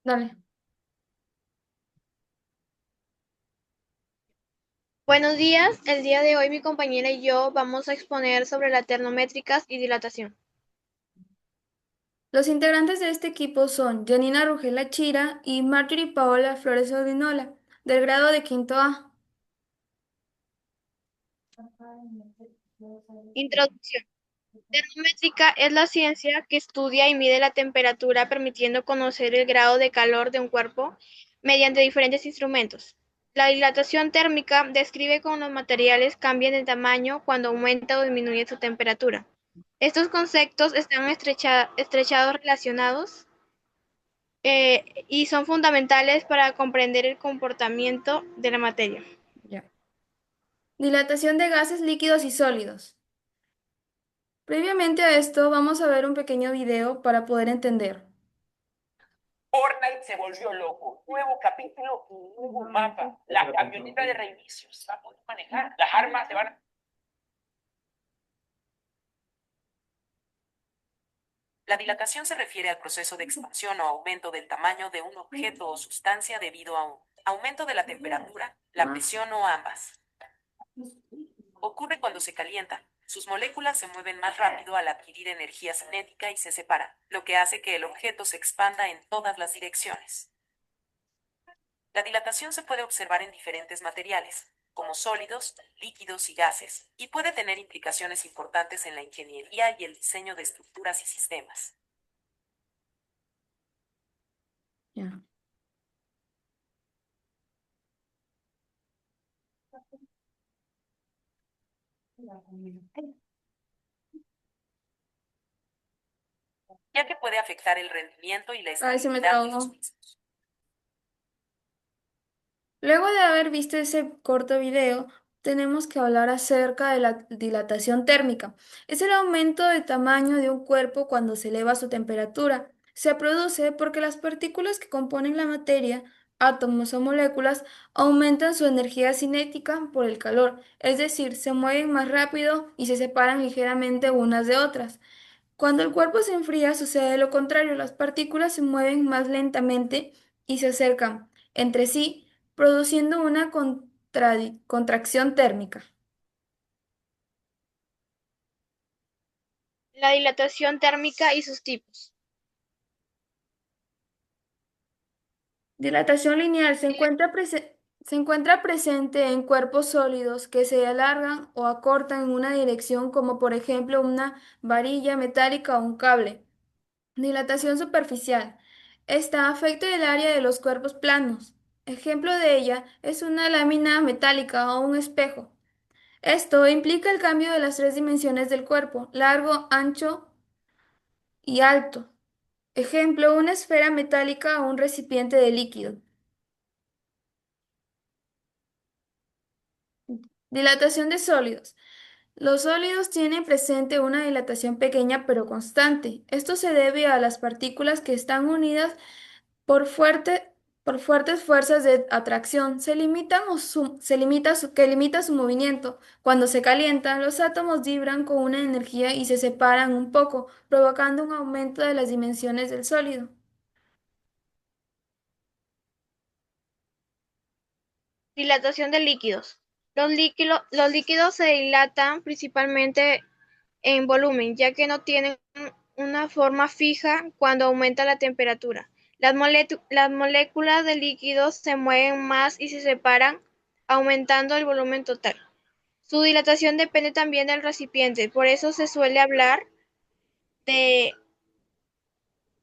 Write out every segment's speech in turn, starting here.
Dale. Buenos días, el día de hoy mi compañera y yo vamos a exponer sobre las termométricas y dilatación. Los integrantes de este equipo son Janina Rugela Chira y Marjorie Paola Flores Odinola, del grado de quinto A. Introducción. Termométrica es la ciencia que estudia y mide la temperatura permitiendo conocer el grado de calor de un cuerpo mediante diferentes instrumentos. La dilatación térmica describe cómo los materiales cambian de tamaño cuando aumenta o disminuye su temperatura. Estos conceptos están estrechados relacionados y son fundamentales para comprender el comportamiento de la materia. Ya. Dilatación de gases líquidos y sólidos. Previamente a esto, vamos a ver un pequeño video para poder entender. Fortnite se volvió loco. Nuevo capítulo y nuevo mapa. La camioneta de reinicio se va a poder manejar. Las armas se van a... La dilatación se refiere al proceso de expansión o aumento del tamaño de un objeto o sustancia debido a un aumento de la temperatura, la presión o ambas. Ocurre cuando se calienta. Sus moléculas se mueven más rápido al adquirir energía cinética y se separan, lo que hace que el objeto se expanda en todas las direcciones. La dilatación se puede observar en diferentes materiales, como sólidos, líquidos y gases, y puede tener implicaciones importantes en la ingeniería y el diseño de estructuras y sistemas. Ya. Ya que puede afectar el rendimiento y la Ay, se me estabilidad de los trabó. mismos. Luego de haber visto ese corto video, tenemos que hablar acerca de la dilatación térmica. Es el aumento de tamaño de un cuerpo cuando se eleva su temperatura. Se produce porque las partículas que componen la materia, átomos o moléculas, aumentan su energía cinética por el calor, es decir, se mueven más rápido y se separan ligeramente unas de otras. Cuando el cuerpo se enfría, sucede lo contrario, las partículas se mueven más lentamente y se acercan entre sí, produciendo una contracción térmica. La dilatación térmica y sus tipos. Dilatación lineal se encuentra presente en cuerpos sólidos que se alargan o acortan en una dirección, como por ejemplo una varilla metálica o un cable. Dilatación superficial. Esta afecta el área de los cuerpos planos. Ejemplo de ella es una lámina metálica o un espejo. Esto implica el cambio de las tres dimensiones del cuerpo, largo, ancho y alto. Ejemplo, una esfera metálica o un recipiente de líquido. Dilatación de sólidos. Los sólidos tienen presente una dilatación pequeña pero constante. Esto se debe a las partículas que están unidas por por fuertes fuerzas de atracción. Que limita su movimiento. Cuando se calientan, los átomos vibran con una energía y se separan un poco, provocando un aumento de las dimensiones del sólido. Dilatación de líquidos. Los líquidos se dilatan principalmente en volumen, ya que no tienen una forma fija cuando aumenta la temperatura. Las moléculas de líquidos se mueven más y se separan, aumentando el volumen total. Su dilatación depende también del recipiente, por eso se suele hablar de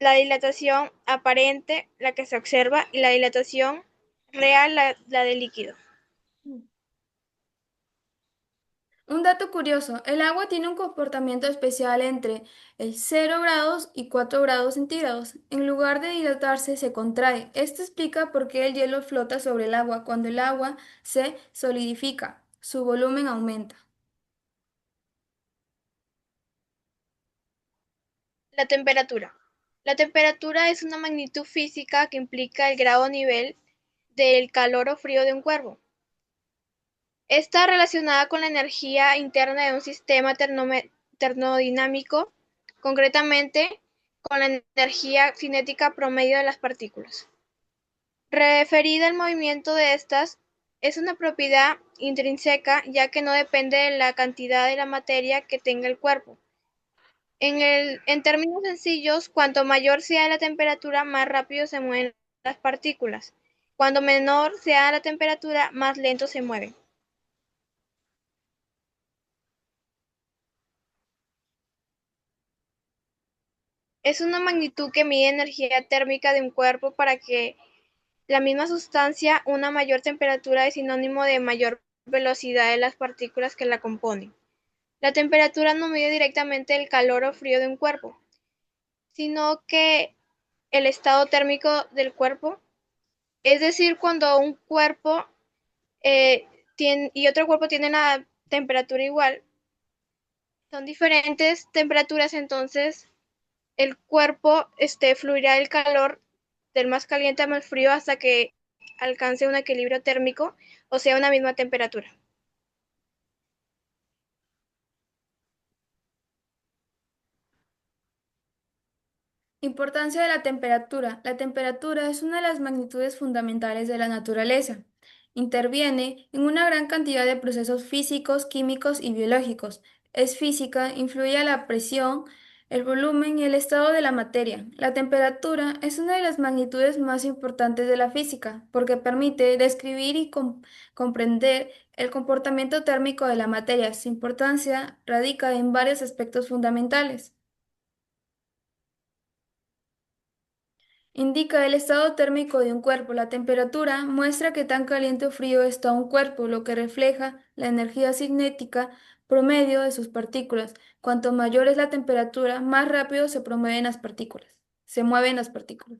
la dilatación aparente, la que se observa, y la dilatación real, la del líquido. Un dato curioso, el agua tiene un comportamiento especial entre el 0 grados y 4 grados centígrados. En lugar de dilatarse, se contrae. Esto explica por qué el hielo flota sobre el agua. Cuando el agua se solidifica, su volumen aumenta. La temperatura. La temperatura es una magnitud física que implica el grado o nivel del calor o frío de un cuerpo. Está relacionada con la energía interna de un sistema termodinámico, concretamente con la energía cinética promedio de las partículas. Referida al movimiento de estas, es una propiedad intrínseca ya que no depende de la cantidad de la materia que tenga el cuerpo. En términos sencillos, cuanto mayor sea la temperatura, más rápido se mueven las partículas. Cuanto menor sea la temperatura, más lento se mueven. Es una magnitud que mide energía térmica de un cuerpo para que la misma sustancia, una mayor temperatura es sinónimo de mayor velocidad de las partículas que la componen. La temperatura no mide directamente el calor o frío de un cuerpo, sino que el estado térmico del cuerpo, es decir, cuando un cuerpo y otro cuerpo tienen la temperatura igual, son diferentes temperaturas, entonces el cuerpo fluirá el calor del más caliente al más frío hasta que alcance un equilibrio térmico, o sea, una misma temperatura. Importancia de la temperatura. La temperatura es una de las magnitudes fundamentales de la naturaleza. Interviene en una gran cantidad de procesos físicos, químicos y biológicos. Es física, influye a la presión, el volumen y el estado de la materia. La temperatura es una de las magnitudes más importantes de la física porque permite describir y comprender el comportamiento térmico de la materia. Su importancia radica en varios aspectos fundamentales. Indica el estado térmico de un cuerpo. La temperatura muestra qué tan caliente o frío está un cuerpo, lo que refleja la energía cinética promedio de sus partículas. Cuanto mayor es la temperatura, más rápido se promueven las partículas. Se mueven las partículas.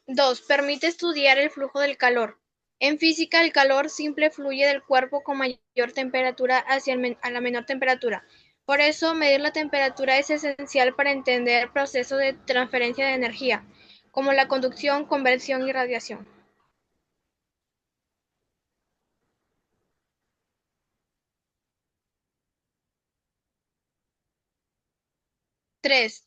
2. Permite estudiar el flujo del calor. En física, el calor simple fluye del cuerpo con mayor temperatura hacia a la menor temperatura. Por eso, medir la temperatura es esencial para entender el proceso de transferencia de energía, como la conducción, conversión y radiación. 3.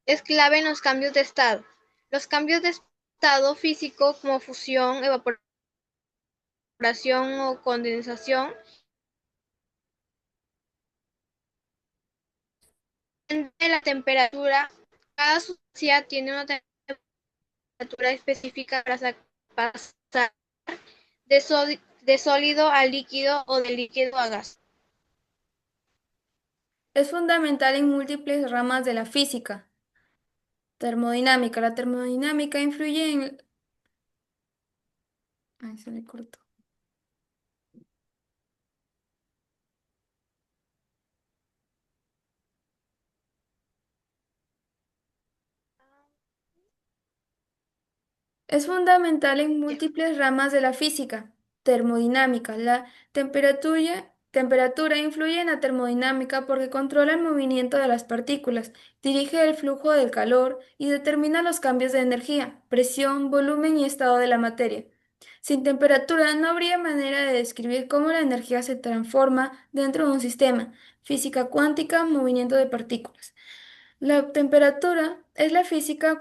Es clave en los cambios de estado. Los cambios de estado físico como fusión, evaporación o condensación dependen de la temperatura. Cada sustancia tiene una temperatura específica para pasar de sólido a líquido o de líquido a gas. Es fundamental en múltiples ramas de la física. Termodinámica. La termodinámica influye en... Ay, se le cortó. Es fundamental en múltiples ramas de la física. Termodinámica. La temperatura influye en la termodinámica porque controla el movimiento de las partículas, dirige el flujo del calor y determina los cambios de energía, presión, volumen y estado de la materia. Sin temperatura no habría manera de describir cómo la energía se transforma dentro de un sistema. Física cuántica, movimiento de partículas. La temperatura es la física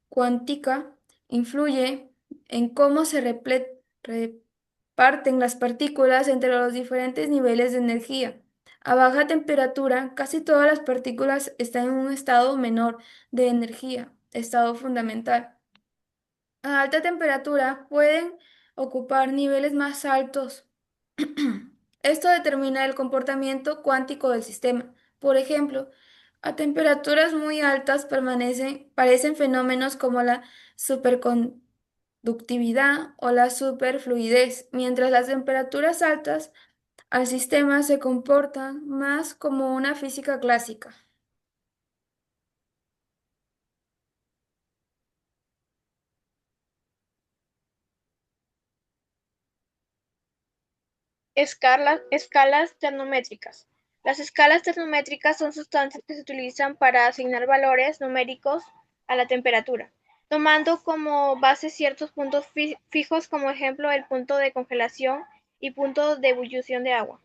cuántica, influye en cómo se reparten las partículas entre los diferentes niveles de energía. A baja temperatura, casi todas las partículas están en un estado menor de energía, estado fundamental. A alta temperatura pueden ocupar niveles más altos. Esto determina el comportamiento cuántico del sistema. Por ejemplo, a temperaturas muy altas parecen fenómenos como la superconductividad o la superfluidez, mientras las temperaturas altas al sistema se comportan más como una física clásica. Escalas termométricas. Las escalas termométricas son sustancias que se utilizan para asignar valores numéricos a la temperatura, tomando como base ciertos puntos fijos como ejemplo el punto de congelación y punto de ebullición de agua.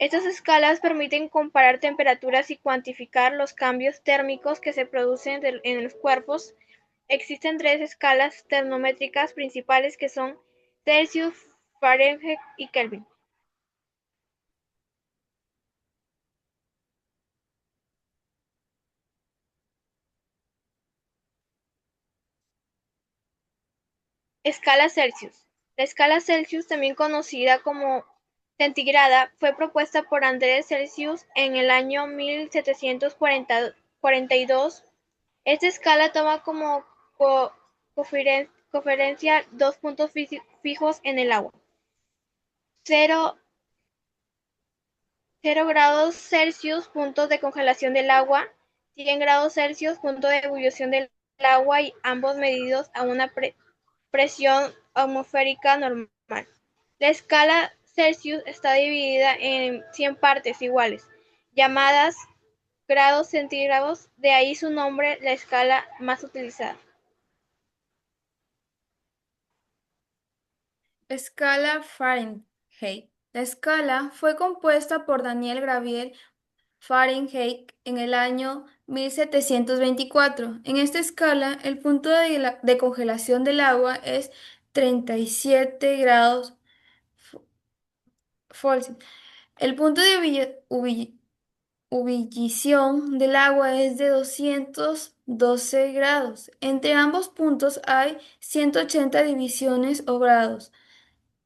Estas escalas permiten comparar temperaturas y cuantificar los cambios térmicos que se producen en los cuerpos. Existen tres escalas termométricas principales que son Celsius, Fahrenheit y Kelvin. Escala Celsius. La escala Celsius, también conocida como centigrada, fue propuesta por Andrés Celsius en el año 1742. Esta escala toma como referencia dos puntos fijos en el agua: cero grados Celsius, punto de congelación del agua; 100 grados Celsius, punto de ebullición del agua, y ambos medidos a una presión atmosférica normal. La escala Celsius está dividida en 100 partes iguales, llamadas grados centígrados, de ahí su nombre, la escala más utilizada. Escala Fahrenheit. La escala fue compuesta por Daniel Gabriel Fahrenheit en el año 1724. En esta escala, el punto de congelación del agua es 37 grados Celsius. El punto de ebullición del agua es de 212 grados. Entre ambos puntos hay 180 divisiones o grados.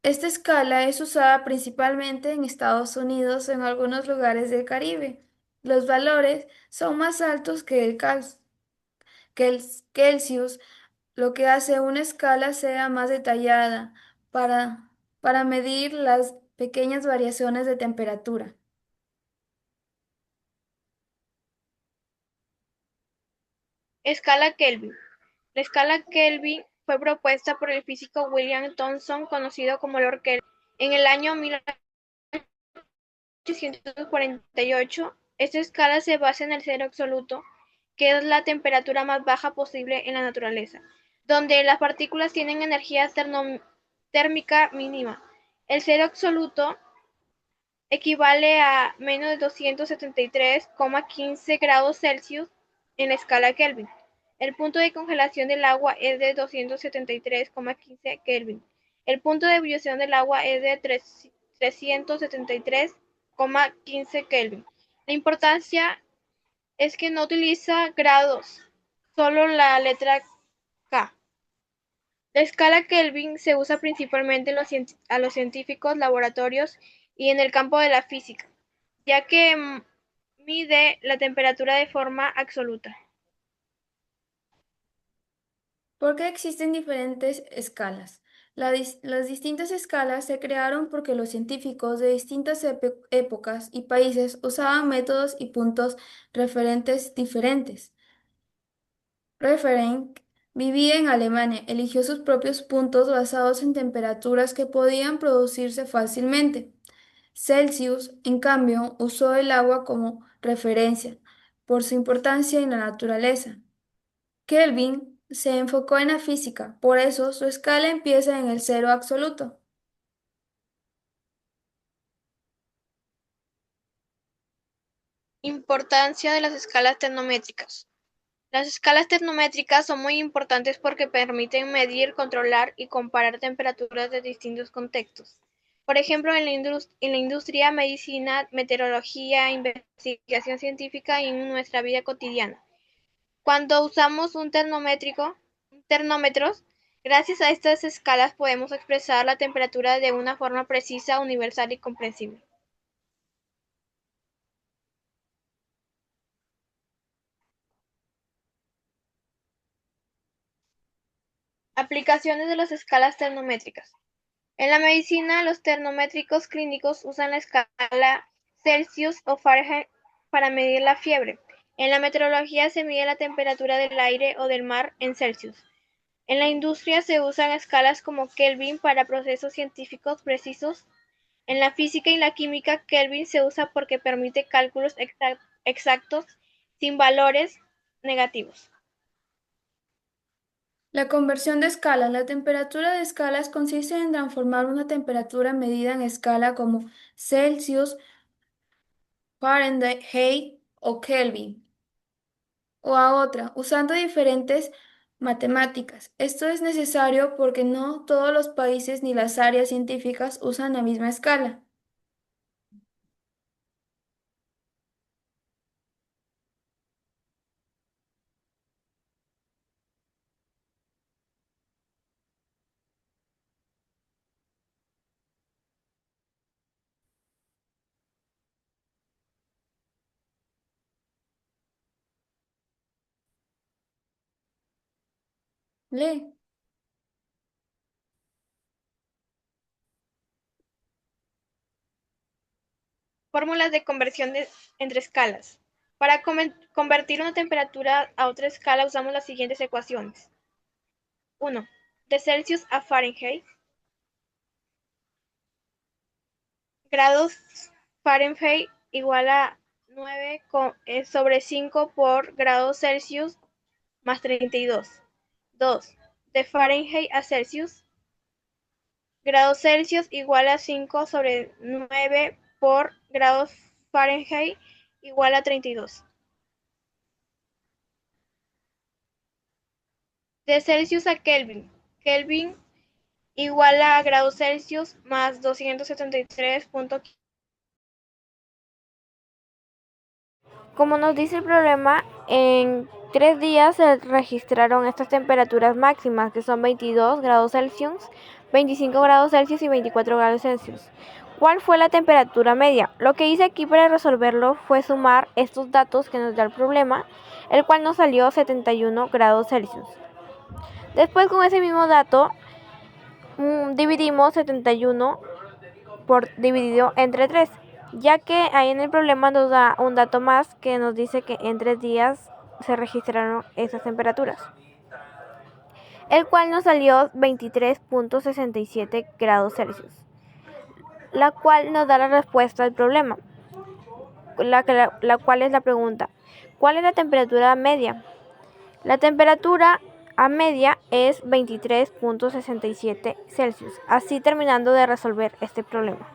Esta escala es usada principalmente en Estados Unidos en algunos lugares del Caribe. Los valores son más altos que el Celsius, lo que hace una escala sea más detallada para, para medir las pequeñas variaciones de temperatura. Escala Kelvin. La escala Kelvin fue propuesta por el físico William Thomson, conocido como Lord Kelvin, en el año 1848. Esta escala se basa en el cero absoluto, que es la temperatura más baja posible en la naturaleza, donde las partículas tienen energía térmica mínima. El cero absoluto equivale a menos de 273,15 grados Celsius en la escala Kelvin. El punto de congelación del agua es de 273,15 Kelvin. El punto de ebullición del agua es de 373,15 Kelvin. La importancia es que no utiliza grados, solo la letra K. La escala Kelvin se usa principalmente a los científicos, laboratorios y en el campo de la física, ya que mide la temperatura de forma absoluta. ¿Por qué existen diferentes escalas? Las distintas escalas se crearon porque los científicos de distintas épocas y países usaban métodos y puntos referentes diferentes. Referent vivía en Alemania, eligió sus propios puntos basados en temperaturas que podían producirse fácilmente. Celsius, en cambio, usó el agua como referencia por su importancia en la naturaleza. Kelvin se enfocó en la física, por eso su escala empieza en el cero absoluto. Importancia de las escalas termométricas. Las escalas termométricas son muy importantes porque permiten medir, controlar y comparar temperaturas de distintos contextos. Por ejemplo, en la industria, medicina, meteorología, investigación científica y en nuestra vida cotidiana. Cuando usamos termómetros, gracias a estas escalas podemos expresar la temperatura de una forma precisa, universal y comprensible. Aplicaciones de las escalas termométricas. En la medicina, los termómetros clínicos usan la escala Celsius o Fahrenheit para medir la fiebre. En la meteorología se mide la temperatura del aire o del mar en Celsius. En la industria se usan escalas como Kelvin para procesos científicos precisos. En la física y la química, Kelvin se usa porque permite cálculos exactos sin valores negativos. La conversión de escalas. La temperatura de escalas consiste en transformar una temperatura medida en escala como Celsius Fahrenheit o Kelvin, o a otra, usando diferentes matemáticas. Esto es necesario porque no todos los países ni las áreas científicas usan la misma escala. Lee. Fórmulas de conversión entre escalas. Para convertir una temperatura a otra escala usamos las siguientes ecuaciones. 1. De Celsius a Fahrenheit. Grados Fahrenheit igual a 9 sobre 5 por grados Celsius más 32. 2. De Fahrenheit a Celsius. Grados Celsius igual a 5 sobre 9 por grados Fahrenheit igual a 32. De Celsius a Kelvin. Kelvin igual a grados Celsius más 273.15. Como nos dice el problema, en 3 días se registraron estas temperaturas máximas, que son 22 grados Celsius, 25 grados Celsius y 24 grados Celsius. ¿Cuál fue la temperatura media? Lo que hice aquí para resolverlo fue sumar estos datos que nos da el problema, el cual nos salió 71 grados Celsius. Después, con ese mismo dato, dividimos 71 dividido entre 3, ya que ahí en el problema nos da un dato más que nos dice que en 3 días se registraron esas temperaturas, el cual nos salió 23.67 grados Celsius, la cual nos da la respuesta al problema, la cual es la pregunta: ¿cuál es la temperatura media? La temperatura a media es 23.67 Celsius, así terminando de resolver este problema.